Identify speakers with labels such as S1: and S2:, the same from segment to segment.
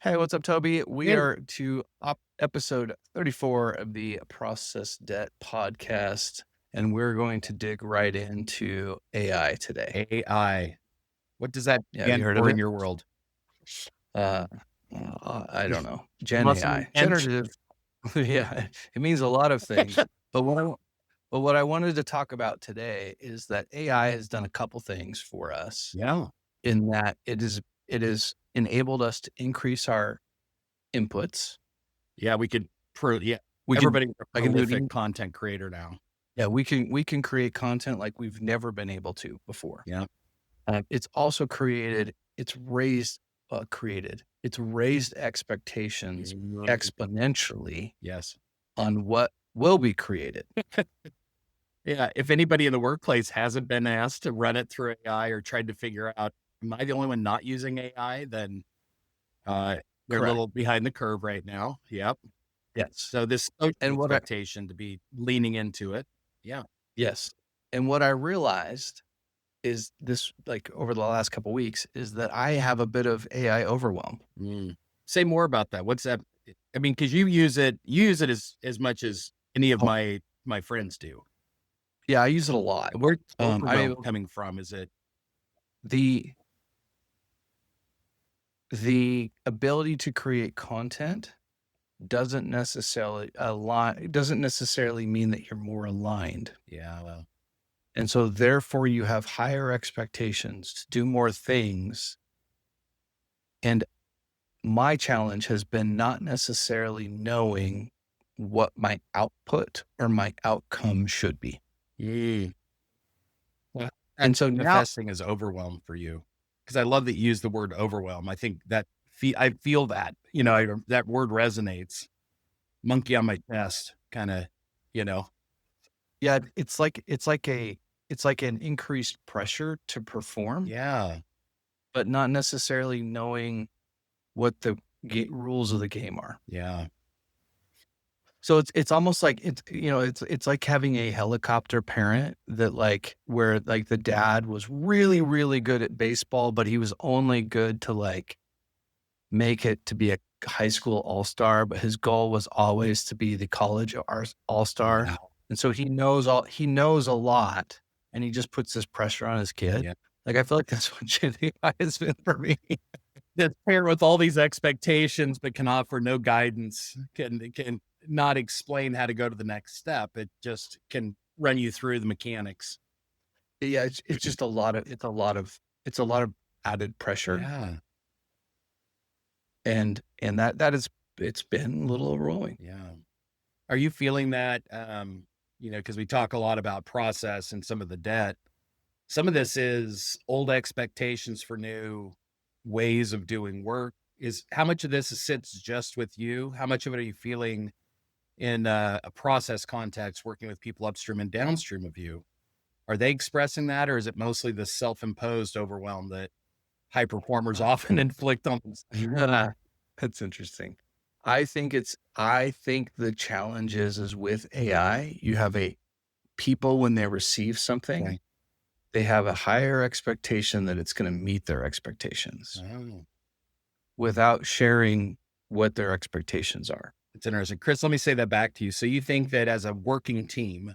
S1: Hey, what's up, Toby? We
S2: Hey.
S1: are to episode 34 of the Process Debt podcast, and we're going to dig right into AI today.
S2: AI. What does that
S1: Yeah, have you
S2: stand
S1: heard of
S2: for in
S1: it?
S2: your world?
S1: Uh, I don't know. Gen
S2: Muscle
S1: AI,
S2: intent?
S1: generative. Yeah, it means a lot of things. But what I wanted to talk about today is that AI has done a couple things for us
S2: Yeah.
S1: in that it is enabled us to increase our inputs.
S2: Yeah, we could yeah.
S1: We can
S2: Everybody's a
S1: I can do it.
S2: prolific content creator now.
S1: Yeah, we can create content like we've never been able to before.
S2: Yeah.
S1: It's also it's raised expectations
S2: Mm.
S1: exponentially
S2: Yes.
S1: on what will be created.
S2: Yeah, if anybody in the workplace hasn't been asked to run it through AI or tried to figure out, am I the only one not using AI? Then, uh, they're a
S1: Correct.
S2: little behind the curve right now. Yep.
S1: Yes.
S2: So this social
S1: And what I
S2: expectation to be leaning into it. Yeah.
S1: yes. And what I realized is this, like, over the last couple weeks, is that I have a bit of AI overwhelm.
S2: Mm. Say more about that. What's that? I mean, because you use it as much as any of
S1: Oh,
S2: my friends do.
S1: yeah, I use it a lot.
S2: Where's
S1: I'm
S2: overwhelm
S1: able
S2: coming from? Is it
S1: the the ability to create content doesn't necessarily mean that you're more aligned.
S2: yeah, well,
S1: And so therefore you have higher expectations to do more things. And my challenge has been not necessarily knowing what my output or my outcome should be.
S2: mm, well,
S1: And
S2: that's
S1: so now,
S2: manifesting as overwhelm for you. Because I love that you use the word overwhelm. I think that I feel that, that word resonates. Monkey on my chest, kind of, you know.
S1: yeah, it's like an increased pressure to perform,
S2: Yeah.
S1: but not necessarily knowing what the rules of the game are.
S2: Yeah.
S1: So it's almost like it's like having a helicopter parent that, like, where, like, the dad was really, really good at baseball, but he was only good to, like, make it to be a high school all-star, but his goal was always to be the college all-star.
S2: Yeah.
S1: And so he knows a lot, and he just puts this pressure on his kid.
S2: Yeah.
S1: Like, I feel like that's what Gen AI has been for me.
S2: That's paired with all these expectations, but can offer no guidance, can not explain how to go to the next step. It just can run you through the mechanics.
S1: Yeah, it's just a lot of added pressure.
S2: Yeah,
S1: And it's been a little overwhelming.
S2: yeah. Are you feeling that, because we talk a lot about process and some of the debt. Some of this is old expectations for new ways of doing work. Is how much of this sits just with you? How much of it are you feeling in a process context, working with people upstream and downstream of you? Are they expressing that, or is it mostly the self-imposed overwhelm that high performers often inflict on themselves?
S1: Yeah, that's interesting. I think the challenge is with AI, you have a people when they receive something,
S2: Okay.
S1: they have a higher expectation that it's gonna meet their expectations
S2: Oh,
S1: without sharing what their expectations are.
S2: it's interesting. Chris, let me say that back to you. So you think that as a working team,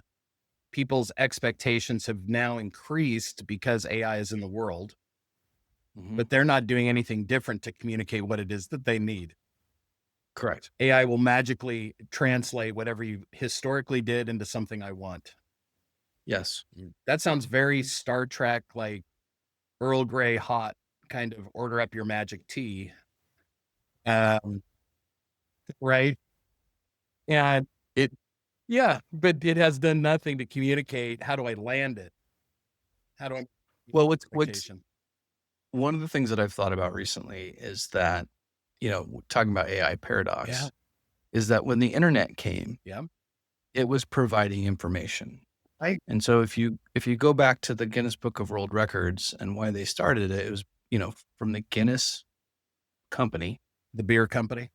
S2: people's expectations have now increased because AI is in the world,
S1: Mhm.
S2: but they're not doing anything different to communicate what it is that they need.
S1: Correct.
S2: AI will magically translate whatever you historically did into something I want.
S1: Yes.
S2: That sounds very Star Trek, like Earl Grey hot kind of order up your magic tea. Um, right. And it, yeah, but it has done nothing to communicate. How do I land it? How do I
S1: Well, what's
S2: expectation?
S1: one of the things that I've thought about recently is that, talking about AI
S2: Yeah.
S1: paradox, is that when the internet came,
S2: Yeah.
S1: it was providing information.
S2: I,
S1: And so if you go back to the Guinness Book of World Records and why they started it, it was, from the Guinness company.
S2: the beer company.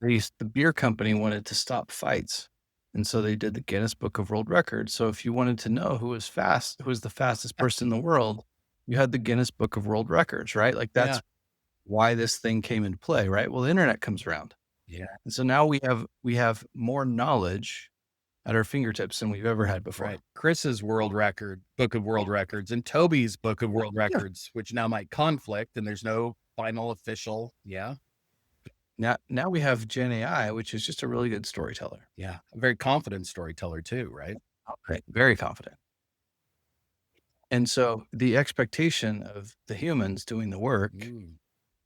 S1: The beer company wanted to stop fights. And so they did the Guinness Book of World Records. So if you wanted to know who was the fastest person in the world, you had the Guinness Book of World Records, right? Like,
S2: Yeah.
S1: why this thing came into play, right? Well, the internet comes around.
S2: Yeah.
S1: And so now we have more knowledge at our fingertips than we've ever had before.
S2: Right. Chris's world record, book of world records, and Toby's book of world
S1: Yeah.
S2: records, which now might conflict and there's no final official. Yeah.
S1: Now we have Gen AI, which is just a really good storyteller.
S2: Yeah. A very confident storyteller too, right?
S1: Right. Very confident. And so the expectation of the humans doing the work,
S2: Mm.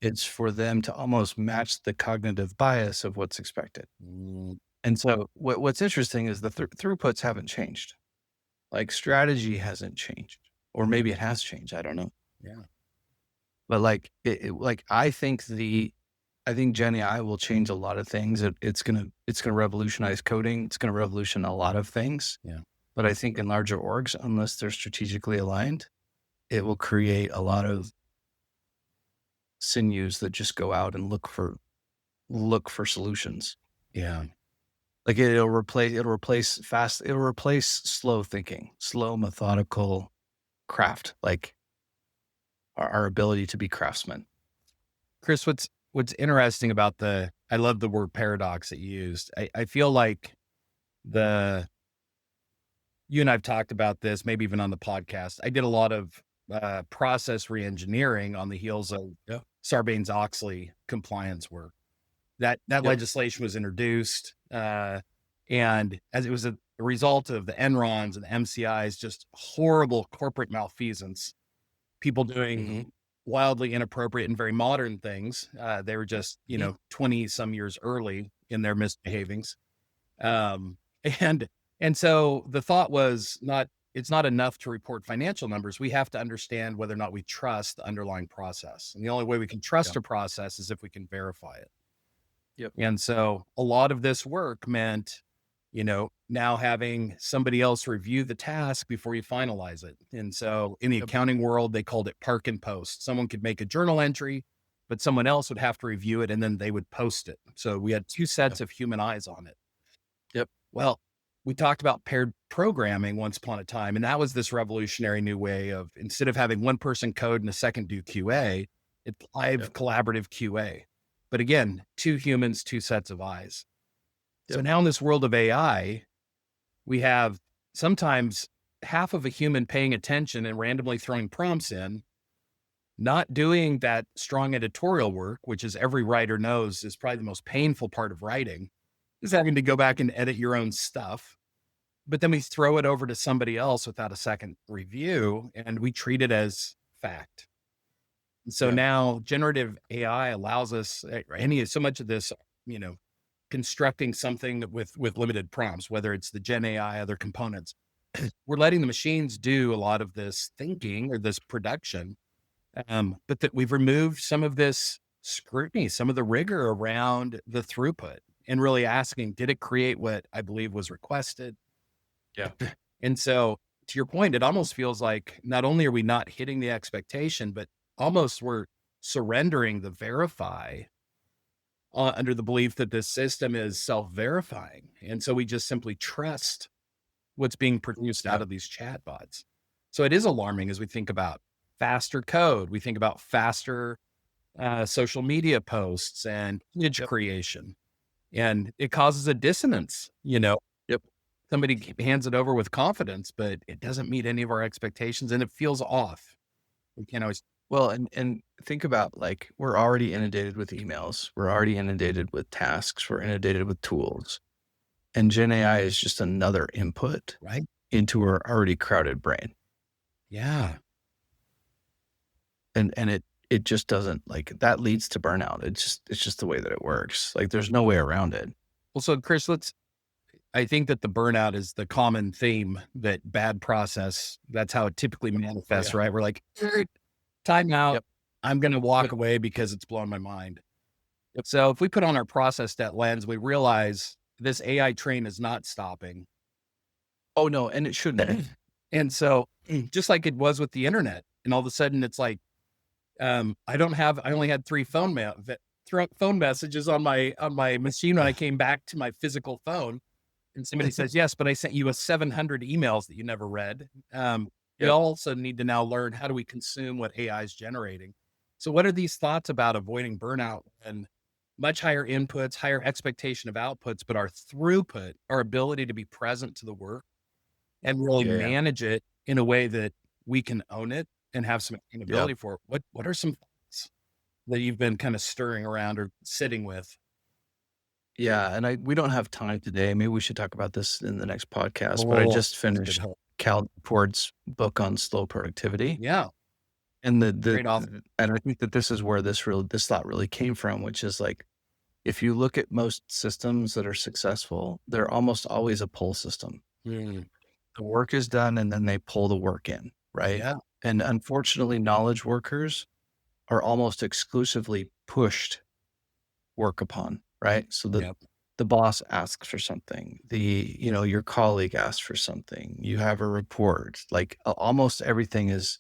S1: it's for them to almost match the cognitive bias of what's expected.
S2: Mm.
S1: And so what's interesting is the throughputs haven't changed. Like strategy hasn't changed, or maybe it has changed. I don't know.
S2: Yeah.
S1: But like, like I think Gen AI will change a lot of things. It's gonna revolutionize coding. It's gonna revolutionize a lot of things.
S2: Yeah.
S1: But I think in larger orgs, unless they're strategically aligned, it will create a lot of sinews that just go out and look for solutions.
S2: Yeah.
S1: Like it'll replace slow thinking, slow methodical craft, like our ability to be craftsmen.
S2: Chris, what's interesting about I love the word paradox that you used. I feel like you and I've talked about this, maybe even on the podcast. I did a lot of process reengineering on the heels of Sarbanes-Oxley compliance work. That legislation was introduced, and as it was a result of the Enrons and the MCIs, just horrible corporate malfeasance, people doing wildly inappropriate and very modern things. They were just, 20 some years early in their misbehavings. And so the thought was it's not enough to report financial numbers. We have to understand whether or not we trust the underlying process. And the only way we can trust a process is if we can verify it.
S1: Yep.
S2: And so a lot of this work meant, now having somebody else review the task before you finalize it. And so in the accounting world, they called it park and post. Someone could make a journal entry, but someone else would have to review it and then they would post it. So we had two sets of human eyes on it.
S1: Yep.
S2: Well, we talked about paired programming once upon a time, and that was this revolutionary new way of, instead of having one person code and a second do QA, it's live collaborative QA. But again, two humans, two sets of eyes. So now in this world of AI, we have sometimes half of a human paying attention and randomly throwing prompts in, not doing that strong editorial work, which, as every writer knows, is probably the most painful part of writing, is having to go back and edit your own stuff. But then we throw it over to somebody else without a second review, and we treat it as fact. So now generative AI allows us so much of this, constructing something with limited prompts, whether it's the Gen AI, other components, we're letting the machines do a lot of this thinking or this production. But that we've removed some of this scrutiny, some of the rigor around the throughput, and really asking, did it create what I believe was requested?
S1: Yeah.
S2: And so to your point, it almost feels like not only are we not hitting the expectation, but almost we're surrendering the verify under the belief that this system is self-verifying. And so we just simply trust what's being produced out of these chatbots. So it is alarming as we think about faster code. We think about faster social media posts and image creation. And it causes a dissonance, Somebody hands it over with confidence, but it doesn't meet any of our expectations and it feels off. We can't always.
S1: Well, and think about, like, we're already inundated with emails. We're already inundated with tasks. We're inundated with tools. And Gen AI is just another input into our already crowded brain.
S2: Yeah.
S1: And it just doesn't, like, that leads to burnout. It's just the way that it works. Like, there's no way around it.
S2: Well, so Chris, I think that the burnout is the common theme, that bad process, that's how it typically manifests, right? We're like, time out. I'm going to walk away because it's blowing my mind. So if we put on our process debt lens, we realize this AI train is not stopping.
S1: Oh no. And it shouldn't.
S2: And so just like it was with the internet, and all of a sudden it's like, I only had 3 phone messages on my machine when I came back to my physical phone. And somebody says, yes, but I sent you 700 emails that you never read. We also need to now learn, how do we consume what AI is generating? So what are these thoughts about avoiding burnout and much higher inputs, higher expectation of outputs, but our throughput, our ability to be present to the work and really
S1: Yeah.
S2: manage it in a way that we can own it and have some
S1: Yeah.
S2: accountability for it? What are some thoughts that you've been kind of stirring around or sitting with?
S1: Yeah. And we don't have time today. Maybe we should talk about this in the next podcast, but I
S2: Oh,
S1: just
S2: that's a good
S1: finished
S2: help.
S1: Cal Newport's book on slow productivity.
S2: Yeah,
S1: And
S2: great off.
S1: and I think that this is where this thought really came from, which is like, if you look at most systems that are successful, they're almost always a pull system.
S2: Mm,
S1: The work is done and then they pull the work in, right?
S2: yeah,
S1: And unfortunately, knowledge workers are almost exclusively pushed work upon, right? So
S2: yep,
S1: the boss asks for something, your colleague asks for something, you have a report, like almost everything is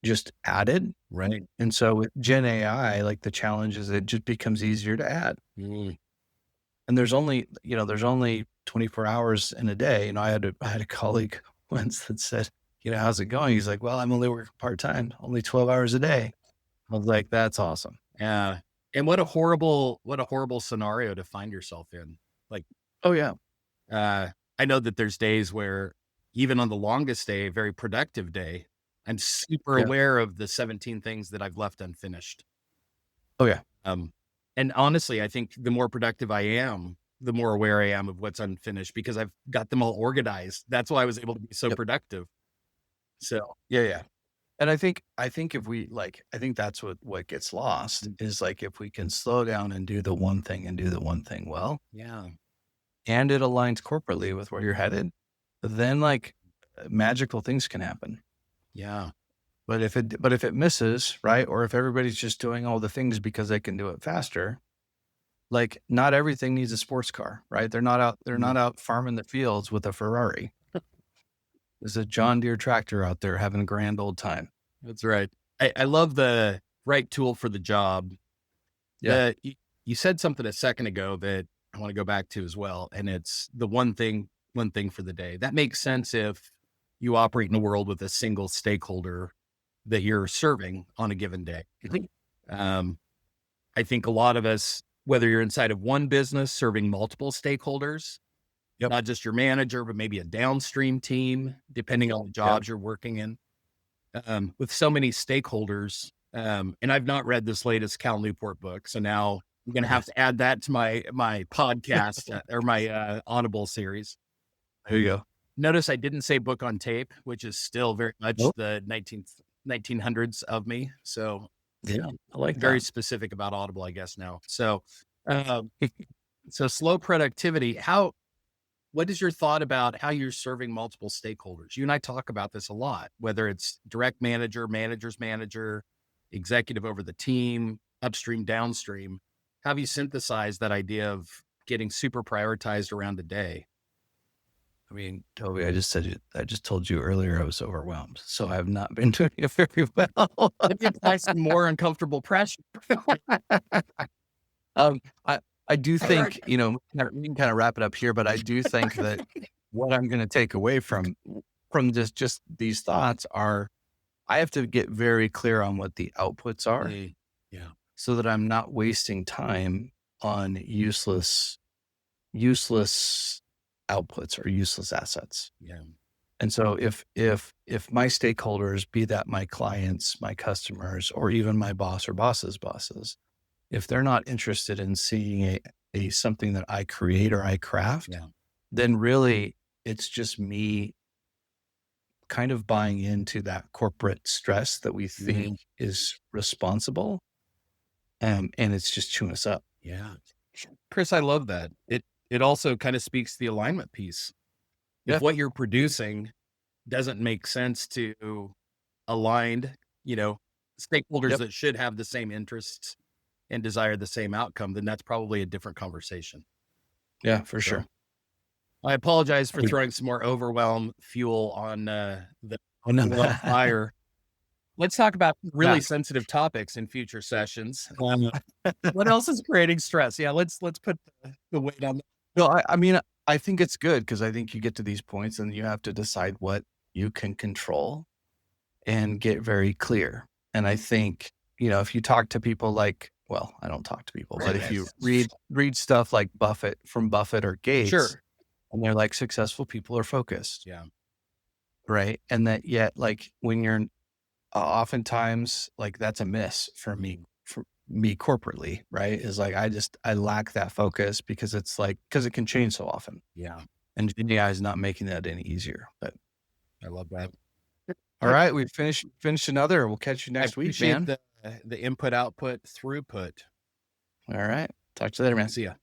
S1: just added.
S2: right.
S1: And so with Gen AI, like the challenge is it just becomes easier to add.
S2: Mm,
S1: And there's only 24 hours in a day. I had a colleague once that said, how's it going? He's like, well, I'm only working part-time, only 12 hours a day. I was like, that's awesome.
S2: yeah. And what a horrible scenario to find yourself in. Like,
S1: Oh yeah.
S2: I know that there's days where even on the longest day, a very productive day, I'm super
S1: Yeah.
S2: aware of the 17 things that I've left unfinished.
S1: Oh yeah.
S2: Um, and honestly, I think the more productive I am, the more aware I am of what's unfinished because I've got them all organized. That's why I was able to be so
S1: Yep.
S2: productive. So,
S1: Yeah. Yeah. And I think if we I think that's what gets lost
S2: mm,
S1: is like, if we can slow down and do the one thing and do the one thing well,
S2: yeah,
S1: and it aligns corporately with where you're headed, then like magical things can happen.
S2: yeah,
S1: But if it misses, right? Or if everybody's just doing all the things because they can do it faster, like not everything needs a sports car, right? They're
S2: mm,
S1: not out farming the fields with a Ferrari. There's a John Deere tractor out there having a grand old time.
S2: that's right. I love the right tool for the job.
S1: Yeah.
S2: You said something a second ago that I want to go back to as well, and it's the one thing for the day. That makes sense if you operate in a world with a single stakeholder that you're serving on a given day. Um, I think a lot of us, whether you're inside of one business serving multiple stakeholders,
S1: Yep.
S2: not just your manager, but maybe a downstream team, depending on the
S1: Yep.
S2: jobs you're working in, with so many stakeholders. And I've not read this latest Cal Newport book, so now I'm going to have to add that to my podcast or my Audible series.
S1: There you go.
S2: Notice I didn't say book on tape, which is still very much
S1: Nope.
S2: the 1900s of me. So
S1: Yeah. I like
S2: very
S1: that.
S2: specific about Audible, I guess now. So, um, so slow productivity. What is your thought about how you're serving multiple stakeholders? You and I talk about this a lot, whether it's direct manager, manager's manager, executive over the team, upstream, downstream. How have you synthesized that idea of getting super prioritized around the day?
S1: I mean, Toby, I just told you earlier I was overwhelmed. So I have not been doing it very well.
S2: Let me apply some more uncomfortable pressure.
S1: Um, I do think, we can kind of wrap it up here, but I do think that what I'm going to take away from just these thoughts are, I have to get very clear on what the outputs are
S2: Mm, yeah,
S1: so that I'm not wasting time on useless outputs or useless assets.
S2: yeah,
S1: And so if my stakeholders, be that my clients, my customers, or even my boss or boss's bosses, if they're not interested in seeing a something that I create or I craft,
S2: yeah.
S1: then really it's just me kind of buying into that corporate stress that we think
S2: Mhm.
S1: is responsible. And it's just chewing us up.
S2: Yeah. Chris, I love that. It also kind of speaks to the alignment piece. If
S1: Yeah.
S2: what you're producing doesn't make sense to aligned, you know, stakeholders
S1: Yep.
S2: that should have the same interests and desire the same outcome, then that's probably a different conversation.
S1: Yeah, for
S2: So
S1: sure.
S2: I apologize for
S1: Hey,
S2: throwing some more overwhelm fuel on the
S1: oh no.
S2: fire. Let's talk about
S1: Yeah.
S2: really sensitive topics in future sessions. What else is creating stress? Yeah, let's put the weight on.
S1: No, I mean, I think it's good because I think you get to these points and you have to decide what you can control and get very clear. And I think you know, if you talk to people like, well, I don't talk to people, but if you
S2: Yes.
S1: read stuff like Buffett or Gates,
S2: Sure.
S1: and they're like, successful people are focused,
S2: Yeah.
S1: right? And that yet, like when you're oftentimes like that's a miss
S2: Mhm.
S1: for me corporately, right? Is like I lack that focus because it's like because it can change so often,
S2: Yeah.
S1: and GenAI is not making that any easier. But
S2: I love that.
S1: all
S2: I
S1: right, we finished another. We'll catch you
S2: I
S1: next week,
S2: appreciate
S1: man.
S2: the input output throughput.
S1: All right, talk to you later, man.
S2: See ya.